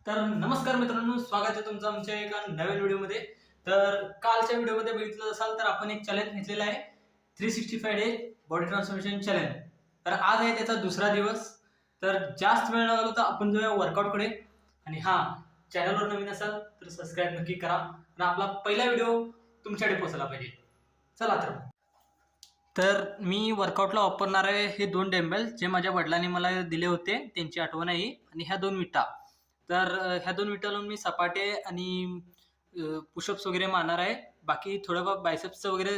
तर नमस्कार मित्रांनो, स्वागत आहे तुमचं आमच्या एका नवीन व्हिडिओमध्ये. तर कालच्या व्हिडिओमध्ये बघितलं असाल तर आपण एक चॅलेंज घेतलेला आहे, 365 डे बॉडी ट्रान्सफॉर्मेशन चॅलेंज. तर आज आहे त्याचा दुसरा दिवस. तर जास्त वेळ न घालवता आपण जाऊया वर्कआउटकडे. आणि हा, चॅनलवर नवीन असाल तर सबस्क्राईब नक्की करा आणि आपला पहिला व्हिडिओ तुमच्याकडे पोहोचला पाहिजे. चला तर मी वर्कआउटला वापरणार आहे हे 2 डंबेल जे माझ्या वडिलांनी मला दिले होते, त्यांची आठवण आहे आणि ह्या 2 विटा. तर ह्या 2 विटा लावून मी सपाटे आणि पुशअप्स वगैरे मारणार आहे. बाकी थोडंफार बायसेप्सचं वगैरे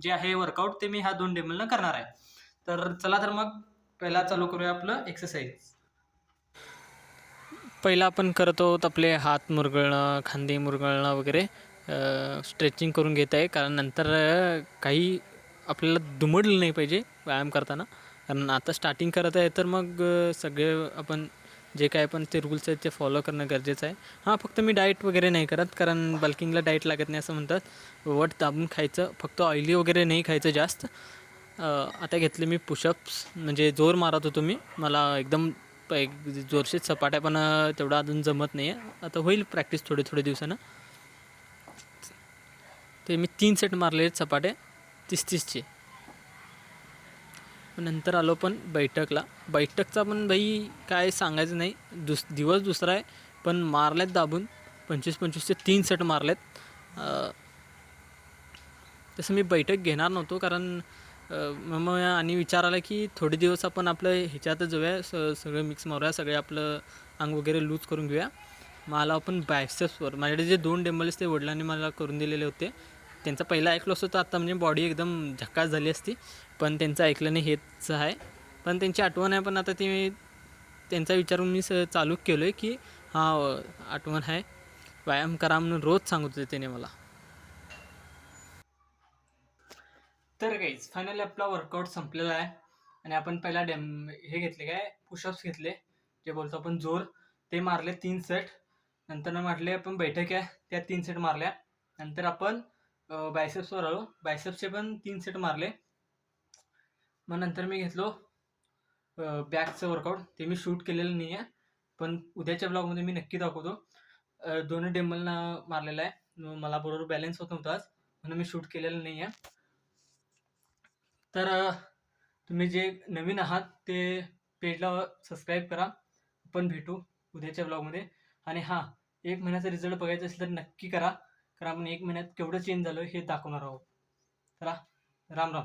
जे आहे वर्कआउट ते मी ह्या 2 डंबेलनं करणार आहे. तर चला तर मग पहिला चालू करूया आपलं एक्सरसाइज. पहिला आपण करत आहोत आपले हात मुरगळणं, खांदे मुरगळणं वगैरे स्ट्रेचिंग करून घेत आहे, कारण नंतर काही आपल्याला दुमडलं नाही पाहिजे व्यायाम करताना. कारण आता स्टार्टिंग करत आहे तर मग सगळे आपण जे काय पण ते रूल्स आहेत ते फॉलो करणं गरजेचं आहे. हां, फक्त मी डाएट वगैरे नाही करत, कारण बल्किंगला डाएट लागत नाही असं म्हणतात. वट दाबून खायचं, फक्त ऑइली वगैरे नाही खायचं जास्त. आता घेतले मी पुशअप्स, म्हणजे जोर मारत होतो मी, मला एकदम एक जोरशीत सपाट्या पण तेवढा अजून जमत नाही आहे. आता होईल प्रॅक्टिस थोडे थोडे दिवसानं. ते मी 3 सेट मारले आहेत सपाटे 30-30चे. नंतर आलो पण बैठकला. बैठकचा पण बाई काय सांगायचं नाही, दिवस दुसरा आहे पण मारलेत दाबून 25-25चे 3 सेट मारलेत. तसं मी बैठक घेणार नव्हतो, कारण मग आणि विचार आला की थोडे दिवस आपण आपलं ह्याच्यातच जाऊया, सगळं मिक्स मारूया, सगळे आपलं अंग वगैरे लूज करून घेऊया. मला आपण बायसेप्सवर माझ्याकडे जे 2 डंबल्स ते वडिलांनी मला करून दिलेले होते, त्यांचा पहिला ऐकलं असतं तर आता म्हणजे बॉडी एकदम झक्कास झाली असती, पण त्यांचं ऐकलं नाही हेच आहे. पण त्यांची आठवण आहे, पण आता ते त्यांचा विचारून मी चालू केलं आहे की हां, आठवण आहे, व्यायाम करा म्हणून रोज सांगत होते त्याने मला. तर गाईज फायनली आपला वर्कआउट संपलेला आहे आणि आपण पहिला हे घेतले काय पुशअप्स घेतले, जे बोलतो आपण जोर, ते मारले 3 सेट. नंतर म्हटले आपण बैठक आहे त्या 3 सेट मारल्या. नंतर आपण बायसेप्सवर आलो, बायसेप्सचे पण 3 सेट मारले. मग नंतर मी घेतलो बॅकचं वर्कआउट, ते मी शूट केलेलं नाही आहे, पण उद्याच्या ब्लॉगमध्ये मी नक्की दाखवतो. दोन्ही डेंबलना मारलेला आहे, मला बरोबर बॅलन्स होत नव्हता आज, म्हणून मी शूट केलेलं नाही आहे. तर तुम्ही जे नवीन आहात ते पेजला सबस्क्राईब करा. आपण भेटू उद्याच्या ब्लॉगमध्ये. आणि हां, 1 महिन्याचा रिझल्ट बघायचा असेल तर नक्की करा, कारण आपण 1 महिन्यात केवढं चेंज झालं हे दाखवणार आहोत. चला, राम राम.